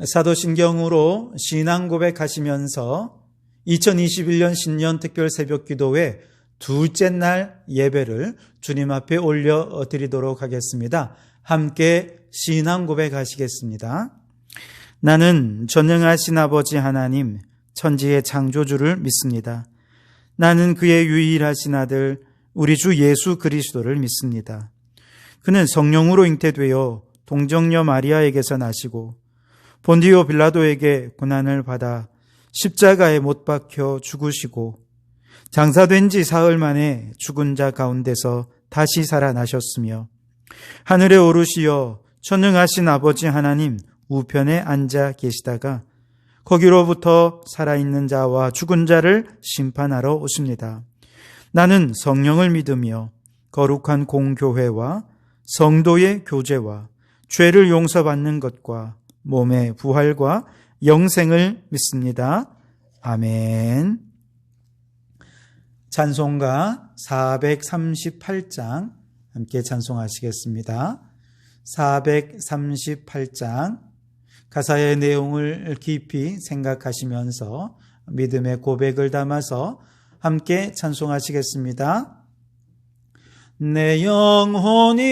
사도신경으로 신앙 고백하시면서 2021년 신년 특별 새벽 기도회 둘째 날 예배를 주님 앞에 올려드리도록 하겠습니다. 함께 신앙 고백하시겠습니다. 나는 전능하신 아버지 하나님, 천지의 창조주를 믿습니다. 나는 그의 유일하신 아들 우리 주 예수 그리스도를 믿습니다. 그는 성령으로 잉태되어 동정녀 마리아에게서 나시고 본디오 빌라도에게 고난을 받아 십자가에 못 박혀 죽으시고 장사된 지 사흘 만에 죽은 자 가운데서 다시 살아나셨으며 하늘에 오르시어 전능하신 아버지 하나님 우편에 앉아 계시다가 거기로부터 살아있는 자와 죽은 자를 심판하러 오십니다. 나는 성령을 믿으며 거룩한 공교회와 성도의 교제와 죄를 용서받는 것과 몸의 부활과 영생을 믿습니다. 아멘. 찬송가 438장 함께 찬송하시겠습니다. 438장 가사의 내용을 깊이 생각하시면서 믿음의 고백을 담아서 함께 찬송하시겠습니다. 내 영혼이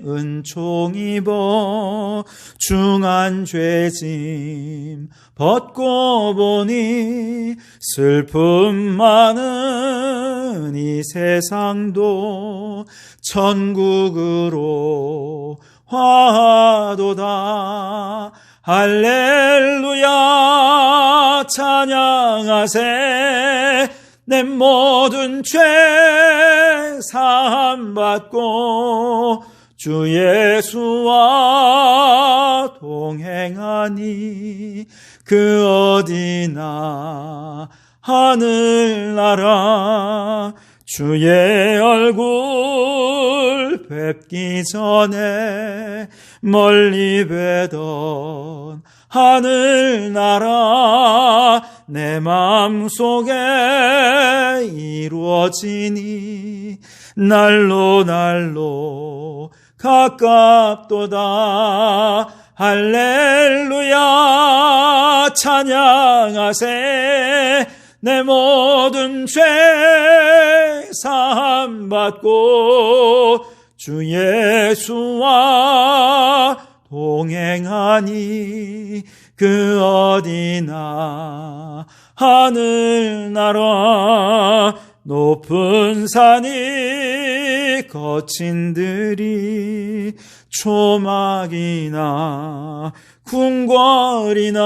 은총 입어 중한 죄짐 벗고 보니 슬픔 많은 이 세상도 천국으로 화도다. 할렐루야 찬양하세. 내 모든 죄 사함받고 주 예수와 동행하니 그 어디나 하늘나라 주의 얼굴 뵙기 전에 멀리 뵈던 하늘나라 내 마음속에 이루어지니 날로 날로 가깝도다. 할렐루야 찬양하세. 내 모든 죄 사함받고 주 예수와 동행하니 그 어디나 하늘나라 높은 산이 거친 들이 초막이나 궁궐이나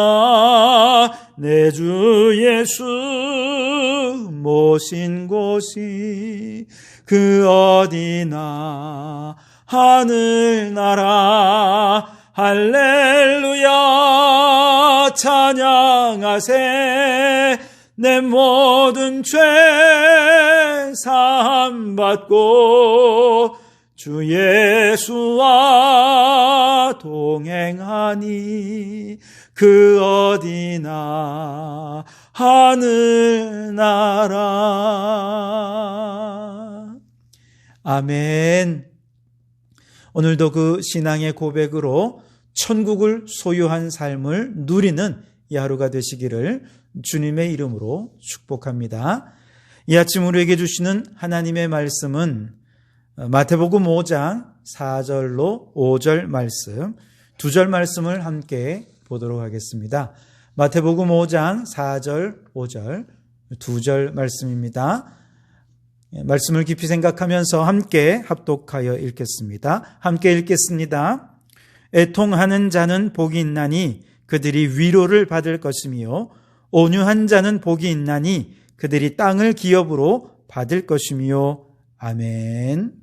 내 주 예수 모신 곳이 그 어디나 하늘나라 할렐루야 찬양하세. 내 모든 죄 사함받고 주 예수와 동행하니 그 어디나 하늘나라. 아멘. 오늘도 그 신앙의 고백으로 천국을 소유한 삶을 누리는 이 하루가 되시기를 주님의 이름으로 축복합니다. 이 아침 우리에게 주시는 하나님의 말씀은 마태복음 5장 4절로 5절 말씀, 2절 말씀을 함께 보도록 하겠습니다. 마태복음 5장 4절, 5절, 2절 말씀입니다. 말씀을 깊이 생각하면서 함께 합독하여 읽겠습니다. 함께 읽겠습니다. 애통하는 자는 복이 있나니 그들이 위로를 받을 것이며 온유한 자는 복이 있나니 그들이 땅을 기업으로 받을 것이며 아멘.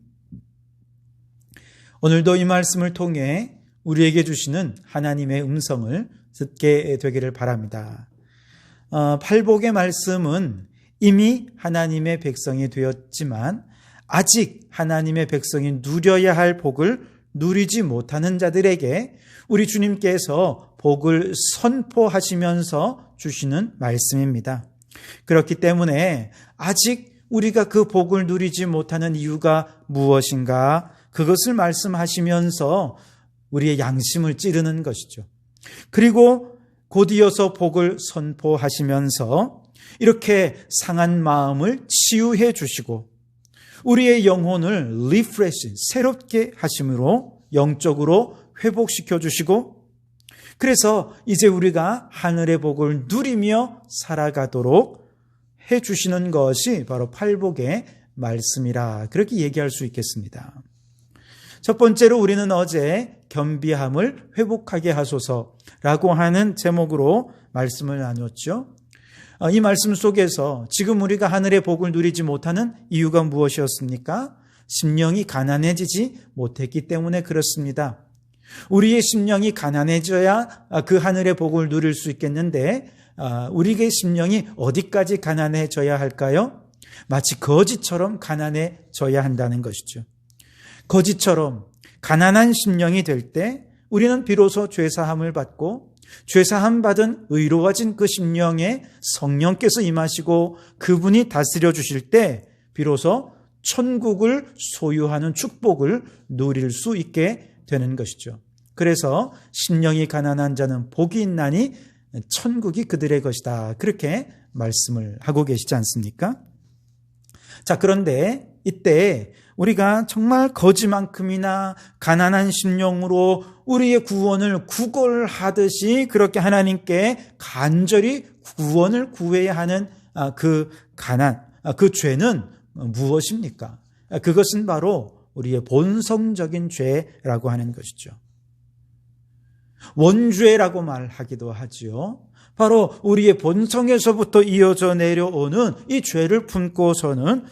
오늘도 이 말씀을 통해 우리에게 주시는 하나님의 음성을 듣게 되기를 바랍니다. 팔복의 말씀은 이미 하나님의 백성이 되었지만 아직 하나님의 백성이 누려야 할 복을 누리지 못하는 자들에게 우리 주님께서 복을 선포하시면서 주시는 말씀입니다. 그렇기 때문에 아직 우리가 그 복을 누리지 못하는 이유가 무엇인가? 그것을 말씀하시면서 우리의 양심을 찌르는 것이죠. 그리고 곧이어서 복을 선포하시면서 이렇게 상한 마음을 치유해 주시고 우리의 영혼을 리프레시, 새롭게 하심으로 영적으로 회복시켜 주시고 그래서 이제 우리가 하늘의 복을 누리며 살아가도록 해 주시는 것이 바로 팔복의 말씀이라 그렇게 얘기할 수 있겠습니다. 첫 번째로 우리는 어제 겸비함을 회복하게 하소서라고 하는 제목으로 말씀을 나눴죠. 이 말씀 속에서 지금 우리가 하늘의 복을 누리지 못하는 이유가 무엇이었습니까? 심령이 가난해지지 못했기 때문에 그렇습니다. 우리의 심령이 가난해져야 그 하늘의 복을 누릴 수 있겠는데 우리의 심령이 어디까지 가난해져야 할까요? 마치 거지처럼 가난해져야 한다는 것이죠. 거지처럼 가난한 심령이 될 때 우리는 비로소 죄사함을 받고 죄사함 받은 의로워진 그 심령에 성령께서 임하시고 그분이 다스려 주실 때 비로소 천국을 소유하는 축복을 누릴 수 있게 되는 것이죠. 그래서 심령이 가난한 자는 복이 있나니 천국이 그들의 것이다. 그렇게 말씀을 하고 계시지 않습니까? 자, 그런데 이때 우리가 정말 거지만큼이나 가난한 심령으로 우리의 구원을 구걸하듯이 그렇게 하나님께 간절히 구원을 구해야 하는 그 가난, 그 죄는 무엇입니까? 그것은 바로 우리의 본성적인 죄라고 하는 것이죠. 원죄라고 말하기도 하지요. 바로 우리의 본성에서부터 이어져 내려오는 이 죄를 품고서는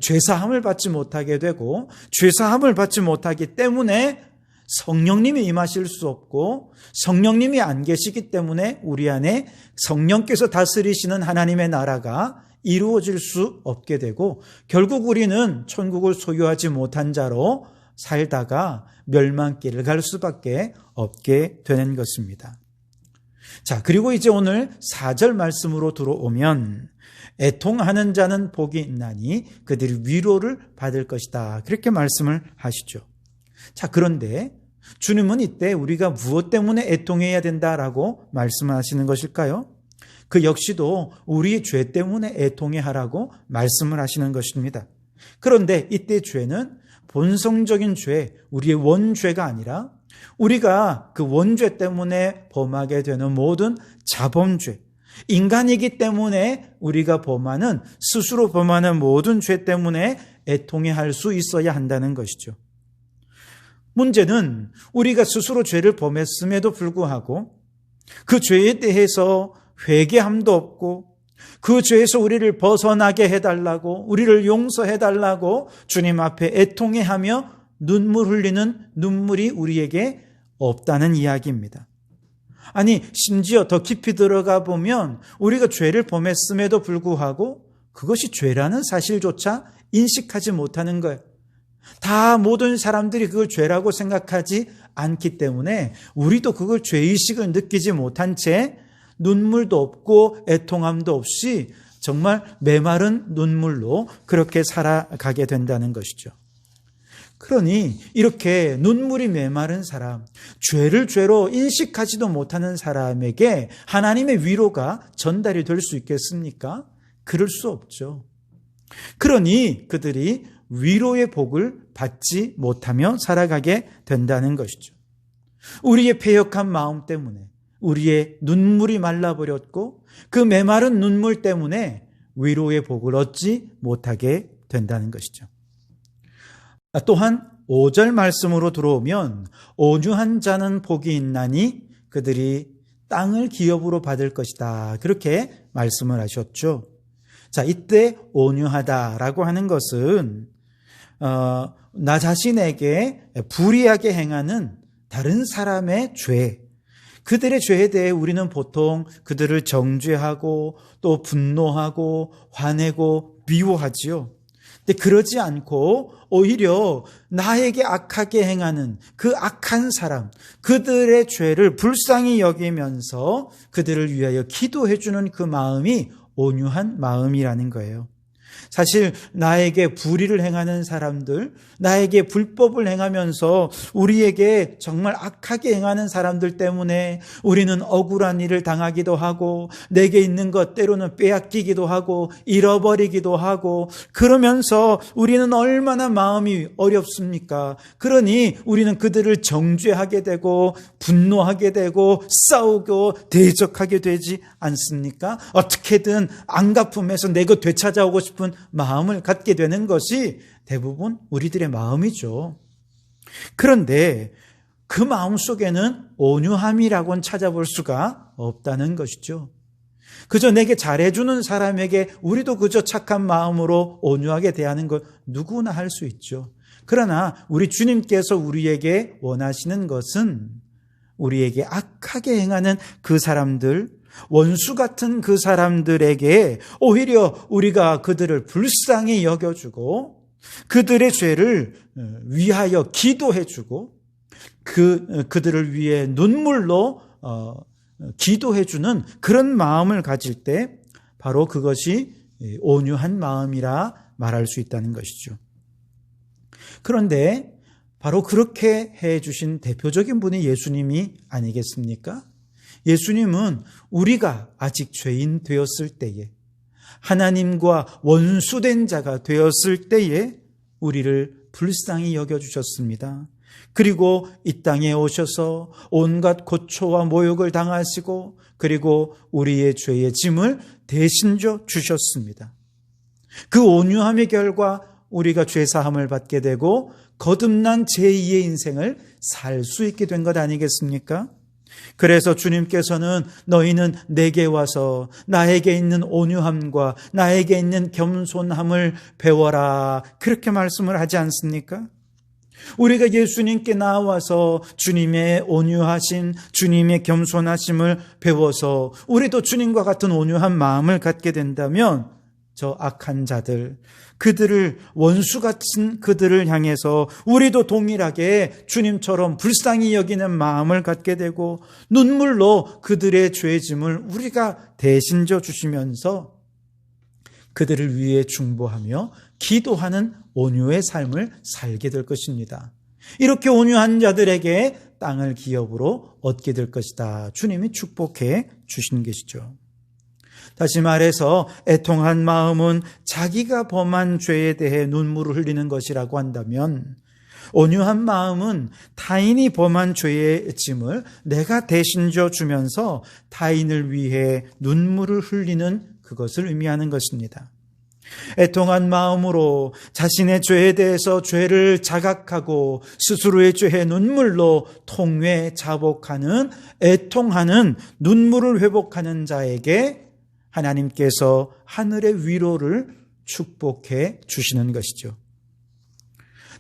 죄사함을 받지 못하게 되고 죄사함을 받지 못하기 때문에 성령님이 임하실 수 없고 성령님이 안 계시기 때문에 우리 안에 성령께서 다스리시는 하나님의 나라가 이루어질 수 없게 되고 결국 우리는 천국을 소유하지 못한 자로 살다가 멸망길을 갈 수밖에 없게 되는 것입니다. 자, 그리고 이제 오늘 4절 말씀으로 들어오면 애통하는 자는 복이 있나니 그들이 위로를 받을 것이다. 그렇게 말씀을 하시죠. 자, 그런데 주님은 이때 우리가 무엇 때문에 애통해야 된다라고 말씀하시는 것일까요? 그 역시도 우리의 죄 때문에 애통해야 하라고 말씀을 하시는 것입니다. 그런데 이때 죄는 본성적인 죄, 우리의 원죄가 아니라 우리가 그 원죄 때문에 범하게 되는 모든 자범죄, 인간이기 때문에 우리가 범하는, 스스로 범하는 모든 죄 때문에 애통해 할 수 있어야 한다는 것이죠. 문제는 우리가 스스로 죄를 범했음에도 불구하고 그 죄에 대해서 회개함도 없고 그 죄에서 우리를 벗어나게 해달라고, 우리를 용서해달라고 주님 앞에 애통해하며 눈물 흘리는 눈물이 우리에게 없다는 이야기입니다. 아니, 심지어 더 깊이 들어가 보면 우리가 죄를 범했음에도 불구하고 그것이 죄라는 사실조차 인식하지 못하는 거예요. 다 모든 사람들이 그걸 죄라고 생각하지 않기 때문에 우리도 그걸 죄의식을 느끼지 못한 채 눈물도 없고 애통함도 없이 정말 메마른 눈물로 그렇게 살아가게 된다는 것이죠. 그러니 이렇게 눈물이 메마른 사람, 죄를 죄로 인식하지도 못하는 사람에게 하나님의 위로가 전달이 될 수 있겠습니까? 그럴 수 없죠. 그러니 그들이 위로의 복을 받지 못하며 살아가게 된다는 것이죠. 우리의 패역한 마음 때문에 우리의 눈물이 말라버렸고 그 메마른 눈물 때문에 위로의 복을 얻지 못하게 된다는 것이죠. 또한 5절 말씀으로 들어오면 온유한 자는 복이 있나니 그들이 땅을 기업으로 받을 것이다. 그렇게 말씀을 하셨죠. 자, 이때 온유하다라고 하는 것은 나 자신에게 불이하게 행하는 다른 사람의 죄, 그들의 죄에 대해 우리는 보통 그들을 정죄하고 또 분노하고 화내고 미워하지요. 근데 그러지 않고 오히려 나에게 악하게 행하는 그 악한 사람, 그들의 죄를 불쌍히 여기면서 그들을 위하여 기도해 주는 그 마음이 온유한 마음이라는 거예요. 사실 나에게 불의를 행하는 사람들, 나에게 불법을 행하면서 우리에게 정말 악하게 행하는 사람들 때문에 우리는 억울한 일을 당하기도 하고 내게 있는 것 때로는 빼앗기기도 하고 잃어버리기도 하고 그러면서 우리는 얼마나 마음이 어렵습니까? 그러니 우리는 그들을 정죄하게 되고 분노하게 되고 싸우고 대적하게 되지 않습니까? 어떻게든 안 갚으면서 내 것 되찾아오고 싶은 마음을 갖게 되는 것이 대부분 우리들의 마음이죠. 그런데 그 마음 속에는 온유함이라고는 찾아볼 수가 없다는 것이죠. 그저 내게 잘해주는 사람에게 우리도 그저 착한 마음으로 온유하게 대하는 것 누구나 할 수 있죠. 그러나 우리 주님께서 우리에게 원하시는 것은 우리에게 악하게 행하는 그 사람들, 원수 같은 그 사람들에게 오히려 우리가 그들을 불쌍히 여겨주고 그들의 죄를 위하여 기도해주고 그들을 위해 눈물로 기도해주는 그런 마음을 가질 때 바로 그것이 온유한 마음이라 말할 수 있다는 것이죠. 그런데 바로 그렇게 해주신 대표적인 분이 예수님이 아니겠습니까? 예수님은 우리가 아직 죄인 되었을 때에 하나님과 원수된 자가 되었을 때에 우리를 불쌍히 여겨주셨습니다. 그리고 이 땅에 오셔서 온갖 고초와 모욕을 당하시고 그리고 우리의 죄의 짐을 대신져 주셨습니다. 그 온유함의 결과 우리가 죄사함을 받게 되고 거듭난 제2의 인생을 살 수 있게 된 것 아니겠습니까? 그래서 주님께서는 너희는 내게 와서 나에게 있는 온유함과 나에게 있는 겸손함을 배워라 그렇게 말씀을 하지 않습니까? 우리가 예수님께 나와서 주님의 온유하신 주님의 겸손하심을 배워서 우리도 주님과 같은 온유한 마음을 갖게 된다면 저 악한 자들, 그들을 원수 같은 그들을 향해서 우리도 동일하게 주님처럼 불쌍히 여기는 마음을 갖게 되고 눈물로 그들의 죄짐을 우리가 대신져 주시면서 그들을 위해 중보하며 기도하는 온유의 삶을 살게 될 것입니다. 이렇게 온유한 자들에게 땅을 기업으로 얻게 될 것이다. 주님이 축복해 주신 것이죠. 다시 말해서 애통한 마음은 자기가 범한 죄에 대해 눈물을 흘리는 것이라고 한다면 온유한 마음은 타인이 범한 죄의 짐을 내가 대신져 주면서 타인을 위해 눈물을 흘리는 그것을 의미하는 것입니다. 애통한 마음으로 자신의 죄에 대해서 죄를 자각하고 스스로의 죄의 눈물로 통회 자복하는 애통하는 눈물을 회복하는 자에게 하나님께서 하늘의 위로를 축복해 주시는 것이죠.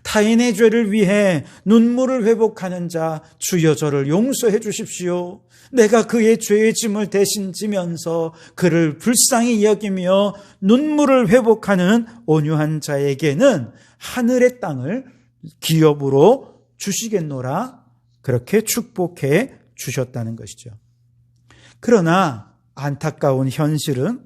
타인의 죄를 위해 눈물을 회복하는 자, 주여 저를 용서해 주십시오. 내가 그의 죄의 짐을 대신 지면서 그를 불쌍히 여기며 눈물을 회복하는 온유한 자에게는 하늘의 땅을 기업으로 주시겠노라 그렇게 축복해 주셨다는 것이죠. 그러나 안타까운 현실은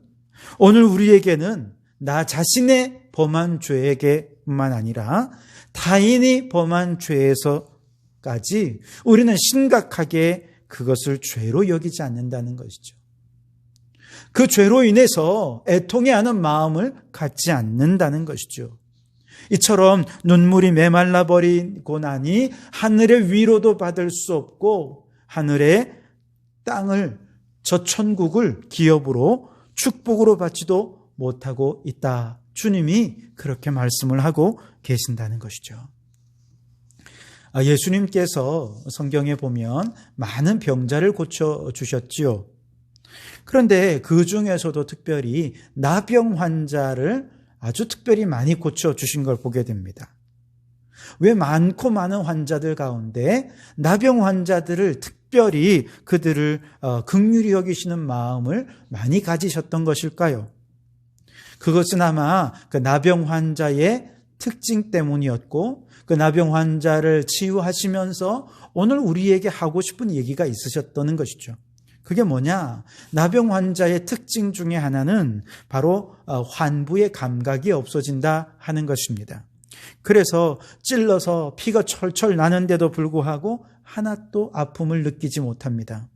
오늘 우리에게는 나 자신의 범한 죄에게뿐만 아니라 타인이 범한 죄에서까지 우리는 심각하게 그것을 죄로 여기지 않는다는 것이죠. 그 죄로 인해서 애통해하는 마음을 갖지 않는다는 것이죠. 이처럼 눈물이 메말라 버리고 나니 하늘의 위로도 받을 수 없고 하늘의 땅을 저 천국을 기업으로 축복으로 받지도 못하고 있다. 주님이 그렇게 말씀을 하고 계신다는 것이죠. 예수님께서 성경에 보면 많은 병자를 고쳐주셨지요. 그런데 그 중에서도 특별히 나병 환자를 아주 특별히 많이 고쳐주신 걸 보게 됩니다. 왜 많고 많은 환자들 가운데 나병 환자들을 특별히 그들을 긍휼히 여기시는 마음을 많이 가지셨던 것일까요? 그것은 아마 그 나병 환자의 특징 때문이었고 그 나병 환자를 치유하시면서 오늘 우리에게 하고 싶은 얘기가 있으셨다는 것이죠. 그게 뭐냐? 나병 환자의 특징 중에 하나는 바로 환부의 감각이 없어진다 하는 것입니다. 그래서 찔러서 피가 철철 나는데도 불구하고 하나도 아픔을 느끼지 못합니다.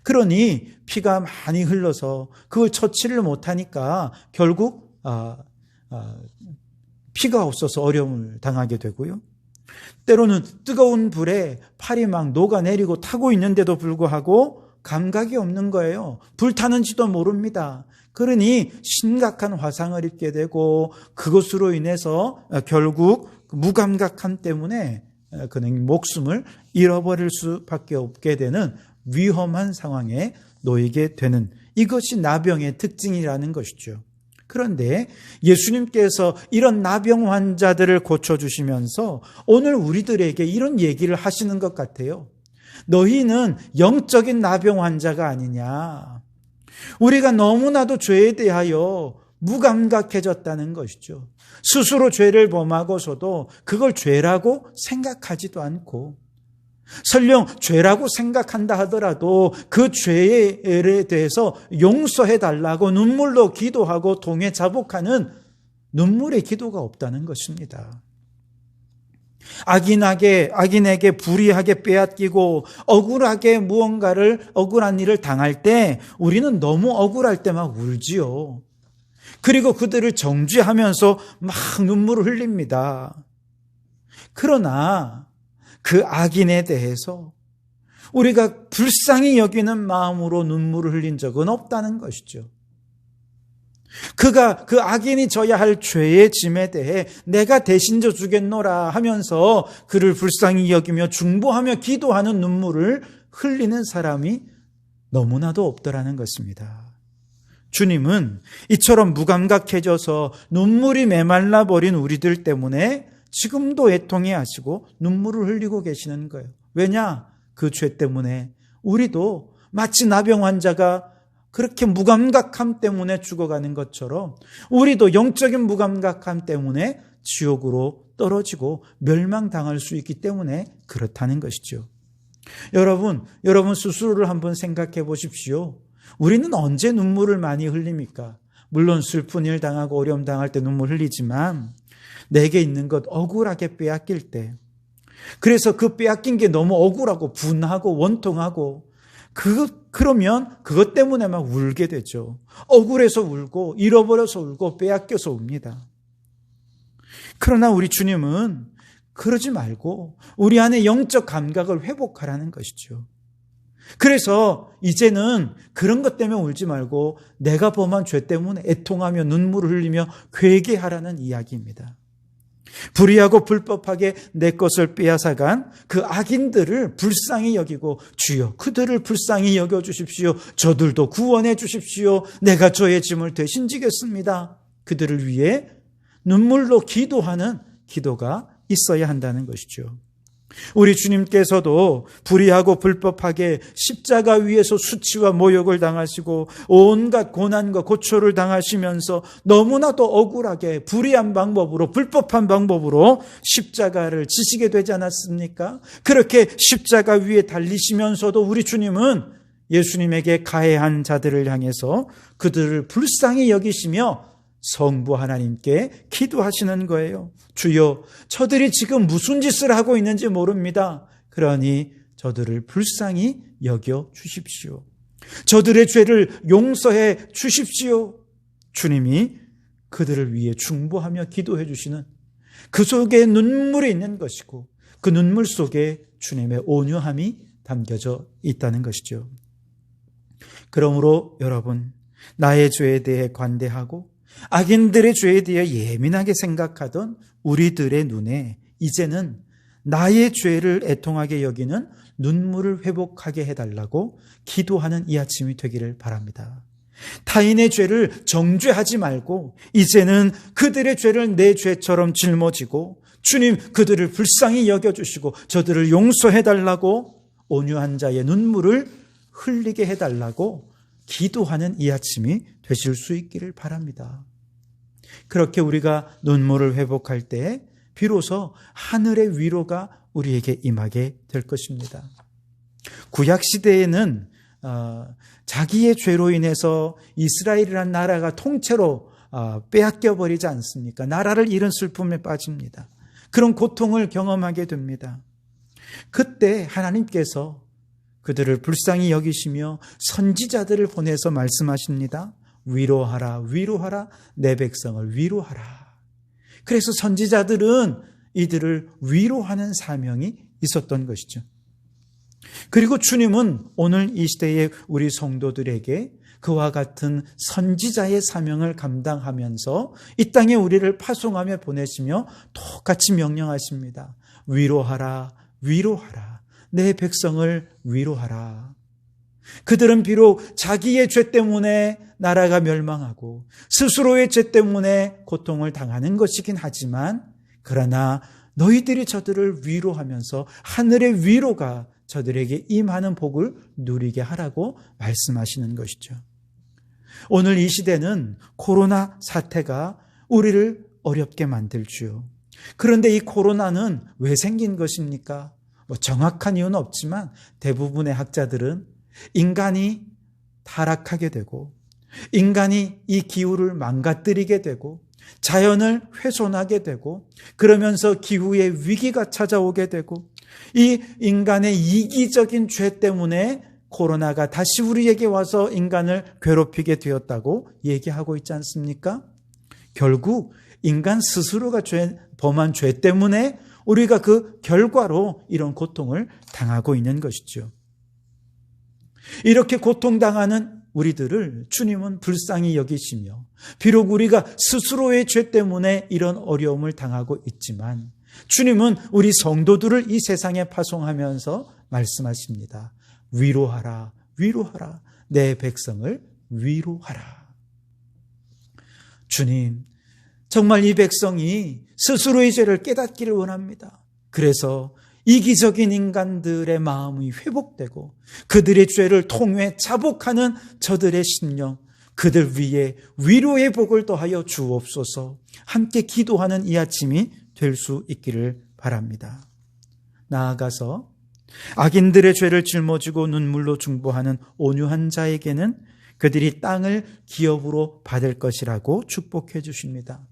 그러니 피가 많이 흘러서 그걸 처치를 못하니까 결국 피가 없어서 어려움을 당하게 되고요. 때로는 뜨거운 불에 팔이 막 녹아내리고 타고 있는데도 불구하고 감각이 없는 거예요. 불타는지도 모릅니다. 그러니 심각한 화상을 입게 되고 그것으로 인해서 결국 무감각함 때문에 그는 목숨을 잃어버릴 수밖에 없게 되는 위험한 상황에 놓이게 되는, 이것이 나병의 특징이라는 것이죠. 그런데 예수님께서 이런 나병 환자들을 고쳐주시면서 오늘 우리들에게 이런 얘기를 하시는 것 같아요. 너희는 영적인 나병 환자가 아니냐. 우리가 너무나도 죄에 대하여 무감각해졌다는 것이죠. 스스로 죄를 범하고서도 그걸 죄라고 생각하지도 않고, 설령 죄라고 생각한다 하더라도 그 죄에 대해서 용서해 달라고 눈물로 기도하고 동에 자복하는 눈물의 기도가 없다는 것입니다. 악인에게 불의하게 빼앗기고 억울하게 억울한 일을 당할 때 우리는 너무 억울할 때 막 울지요. 그리고 그들을 정죄하면서 막 눈물을 흘립니다. 그러나 그 악인에 대해서 우리가 불쌍히 여기는 마음으로 눈물을 흘린 적은 없다는 것이죠. 그 악인이 져야 할 죄의 짐에 대해 내가 대신 져 주겠노라 하면서 그를 불쌍히 여기며 중보하며 기도하는 눈물을 흘리는 사람이 너무나도 없더라는 것입니다. 주님은 이처럼 무감각해져서 눈물이 메말라 버린 우리들 때문에 지금도 애통해 하시고 눈물을 흘리고 계시는 거예요. 왜냐? 그 죄 때문에 우리도 마치 나병 환자가 그렇게 무감각함 때문에 죽어가는 것처럼 우리도 영적인 무감각함 때문에 지옥으로 떨어지고 멸망당할 수 있기 때문에 그렇다는 것이죠. 여러분 스스로를 한번 생각해 보십시오. 우리는 언제 눈물을 많이 흘립니까? 물론 슬픈 일 당하고 어려움 당할 때 눈물 흘리지만 내게 있는 것 억울하게 빼앗길 때, 그래서 그 빼앗긴 게 너무 억울하고 분하고 원통하고 그러면 그것 때문에 막 울게 되죠. 억울해서 울고 잃어버려서 울고 빼앗겨서 웁니다. 그러나 우리 주님은 그러지 말고 우리 안에 영적 감각을 회복하라는 것이죠. 그래서 이제는 그런 것 때문에 울지 말고 내가 범한 죄 때문에 애통하며 눈물을 흘리며 회개하라는 이야기입니다. 불의하고 불법하게 내 것을 빼앗아간 그 악인들을 불쌍히 여기고 주여 그들을 불쌍히 여겨주십시오. 저들도 구원해 주십시오. 내가 저의 짐을 대신 지겠습니다. 그들을 위해 눈물로 기도하는 기도가 있어야 한다는 것이죠. 우리 주님께서도 불의하고 불법하게 십자가 위에서 수치와 모욕을 당하시고 온갖 고난과 고초를 당하시면서 너무나도 억울하게 불의한 방법으로 불법한 방법으로 십자가를 지시게 되지 않았습니까? 그렇게 십자가 위에 달리시면서도 우리 주님은 예수님에게 가해한 자들을 향해서 그들을 불쌍히 여기시며 성부 하나님께 기도하시는 거예요. 주여, 저들이 지금 무슨 짓을 하고 있는지 모릅니다. 그러니 저들을 불쌍히 여겨 주십시오. 저들의 죄를 용서해 주십시오. 주님이 그들을 위해 중보하며 기도해 주시는 그 속에 눈물이 있는 것이고 그 눈물 속에 주님의 온유함이 담겨져 있다는 것이죠. 그러므로 여러분, 나의 죄에 대해 관대하고 악인들의 죄에 대해 예민하게 생각하던 우리들의 눈에 이제는 나의 죄를 애통하게 여기는 눈물을 회복하게 해달라고 기도하는 이 아침이 되기를 바랍니다. 타인의 죄를 정죄하지 말고 이제는 그들의 죄를 내 죄처럼 짊어지고 주님 그들을 불쌍히 여겨주시고 저들을 용서해달라고 온유한 자의 눈물을 흘리게 해달라고 기도하는 이 아침이 되실 수 있기를 바랍니다. 그렇게 우리가 눈물을 회복할 때 비로소 하늘의 위로가 우리에게 임하게 될 것입니다. 구약시대에는 자기의 죄로 인해서 이스라엘이라는 나라가 통째로 빼앗겨 버리지 않습니까? 나라를 잃은 슬픔에 빠집니다. 그런 고통을 경험하게 됩니다. 그때 하나님께서 그들을 불쌍히 여기시며 선지자들을 보내서 말씀하십니다. 위로하라, 위로하라, 내 백성을 위로하라. 그래서 선지자들은 이들을 위로하는 사명이 있었던 것이죠. 그리고 주님은 오늘 이 시대의 우리 성도들에게 그와 같은 선지자의 사명을 감당하면서 이 땅에 우리를 파송하며 보내시며 똑같이 명령하십니다. 위로하라, 위로하라, 내 백성을 위로하라. 그들은 비록 자기의 죄 때문에 나라가 멸망하고 스스로의 죄 때문에 고통을 당하는 것이긴 하지만 그러나 너희들이 저들을 위로하면서 하늘의 위로가 저들에게 임하는 복을 누리게 하라고 말씀하시는 것이죠. 오늘 이 시대는 코로나 사태가 우리를 어렵게 만들지요. 그런데 이 코로나는 왜 생긴 것입니까? 정확한 이유는 없지만 대부분의 학자들은 인간이 타락하게 되고 인간이 이 기후를 망가뜨리게 되고 자연을 훼손하게 되고 그러면서 기후의 위기가 찾아오게 되고 이 인간의 이기적인 죄 때문에 코로나가 다시 우리에게 와서 인간을 괴롭히게 되었다고 얘기하고 있지 않습니까? 결국 인간 스스로가 범한 죄 때문에 우리가 그 결과로 이런 고통을 당하고 있는 것이죠. 이렇게 고통당하는 우리들을 주님은 불쌍히 여기시며 비록 우리가 스스로의 죄 때문에 이런 어려움을 당하고 있지만 주님은 우리 성도들을 이 세상에 파송하면서 말씀하십니다. 위로하라, 위로하라, 내 백성을 위로하라. 주님, 정말 이 백성이 스스로의 죄를 깨닫기를 원합니다. 그래서 이기적인 인간들의 마음이 회복되고 그들의 죄를 통해 자복하는 저들의 심령, 그들 위에 위로의 복을 더하여 주옵소서. 함께 기도하는 이 아침이 될 수 있기를 바랍니다. 나아가서 악인들의 죄를 짊어지고 눈물로 중보하는 온유한 자에게는 그들이 땅을 기업으로 받을 것이라고 축복해 주십니다.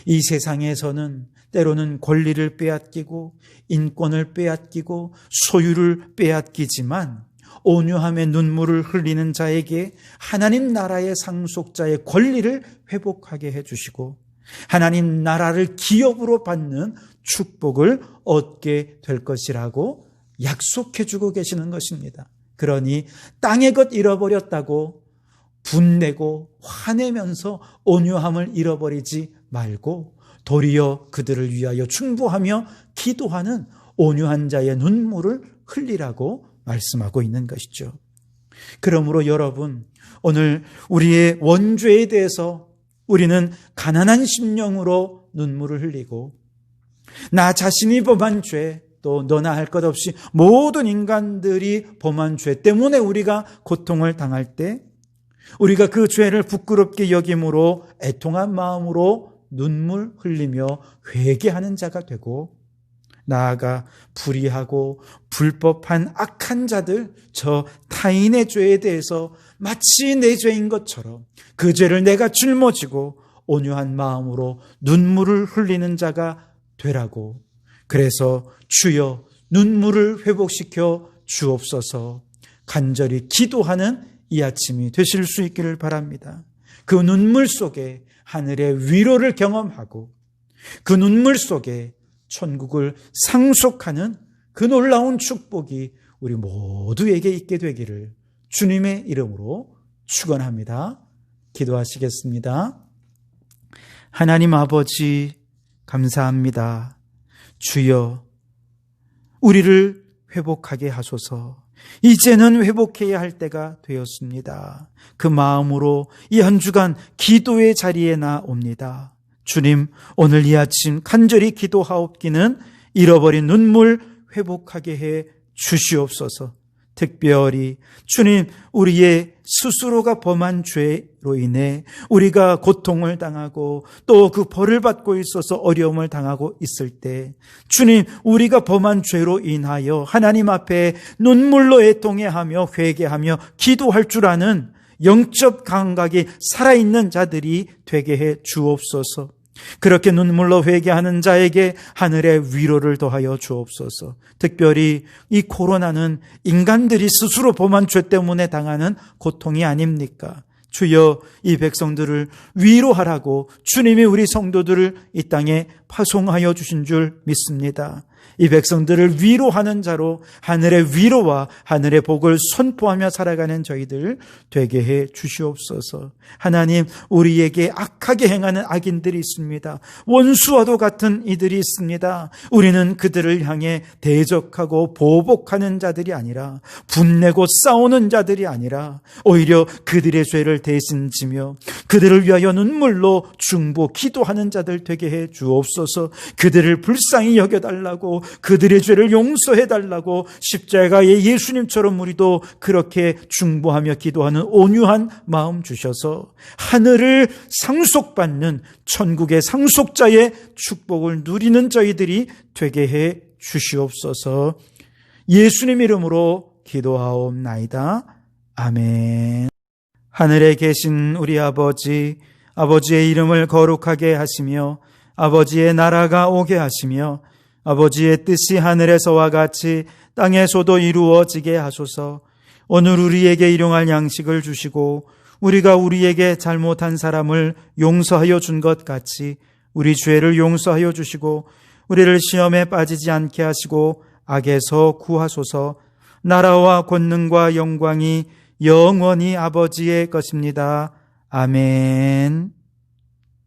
이 세상에서는 때로는 권리를 빼앗기고 인권을 빼앗기고 소유를 빼앗기지만 온유함의 눈물을 흘리는 자에게 하나님 나라의 상속자의 권리를 회복하게 해주시고 하나님 나라를 기업으로 받는 축복을 얻게 될 것이라고 약속해 주고 계시는 것입니다. 그러니 땅의 것 잃어버렸다고 분내고 화내면서 온유함을 잃어버리지 말고 도리어 그들을 위하여 충보하며 기도하는 온유한 자의 눈물을 흘리라고 말씀하고 있는 것이죠. 그러므로 여러분, 오늘 우리의 원죄에 대해서 우리는 가난한 심령으로 눈물을 흘리고 나 자신이 범한 죄, 또 너나 할 것 없이 모든 인간들이 범한 죄 때문에 우리가 고통을 당할 때 우리가 그 죄를 부끄럽게 여김으로 애통한 마음으로 눈물 흘리며 회개하는 자가 되고 나아가 불의하고 불법한 악한 자들, 저 타인의 죄에 대해서 마치 내 죄인 것처럼 그 죄를 내가 짊어지고 온유한 마음으로 눈물을 흘리는 자가 되라고. 그래서 주여 눈물을 회복시켜 주옵소서 간절히 기도하는 이 아침이 되실 수 있기를 바랍니다. 그 눈물 속에 하늘의 위로를 경험하고 그 눈물 속에 천국을 상속하는 그 놀라운 축복이 우리 모두에게 있게 되기를 주님의 이름으로 축원합니다. 기도하시겠습니다. 하나님 아버지 감사합니다. 주여 우리를 회복하게 하소서. 이제는 회복해야 할 때가 되었습니다. 그 마음으로 이 한 주간 기도의 자리에 나옵니다. 주님, 오늘 이 아침 간절히 기도하옵기는 잃어버린 눈물 회복하게 해 주시옵소서. 특별히 주님, 우리의 스스로가 범한 죄로 인해 우리가 고통을 당하고 또 그 벌을 받고 있어서 어려움을 당하고 있을 때, 주님, 우리가 범한 죄로 인하여 하나님 앞에 눈물로 애통해하며 회개하며 기도할 줄 아는 영적 감각이 살아있는 자들이 되게 해 주옵소서. 그렇게 눈물로 회개하는 자에게 하늘의 위로를 더하여 주옵소서. 특별히 이 코로나는 인간들이 스스로 범한 죄 때문에 당하는 고통이 아닙니까? 주여, 이 백성들을 위로하라고 주님이 우리 성도들을 이 땅에 파송하여 주신 줄 믿습니다. 이 백성들을 위로하는 자로 하늘의 위로와 하늘의 복을 선포하며 살아가는 저희들 되게 해 주시옵소서. 하나님, 우리에게 악하게 행하는 악인들이 있습니다. 원수와도 같은 이들이 있습니다. 우리는 그들을 향해 대적하고 보복하는 자들이 아니라, 분내고 싸우는 자들이 아니라 오히려 그들의 죄를 대신 지며 그들을 위하여 눈물로 중보 기도하는 자들 되게 해 주옵소서. 그들을 불쌍히 여겨달라고, 그들의 죄를 용서해달라고 십자가의 예수님처럼 우리도 그렇게 중보하며 기도하는 온유한 마음 주셔서 하늘을 상속받는 천국의 상속자의 축복을 누리는 저희들이 되게 해 주시옵소서. 예수님 이름으로 기도하옵나이다. 아멘. 하늘에 계신 우리 아버지, 아버지의 이름을 거룩하게 하시며 아버지의 나라가 오게 하시며 아버지의 뜻이 하늘에서와 같이 땅에서도 이루어지게 하소서. 오늘 우리에게 일용할 양식을 주시고 우리가 우리에게 잘못한 사람을 용서하여 준 것 같이 우리 죄를 용서하여 주시고 우리를 시험에 빠지지 않게 하시고 악에서 구하소서. 나라와 권능과 영광이 영원히 아버지의 것입니다. 아멘.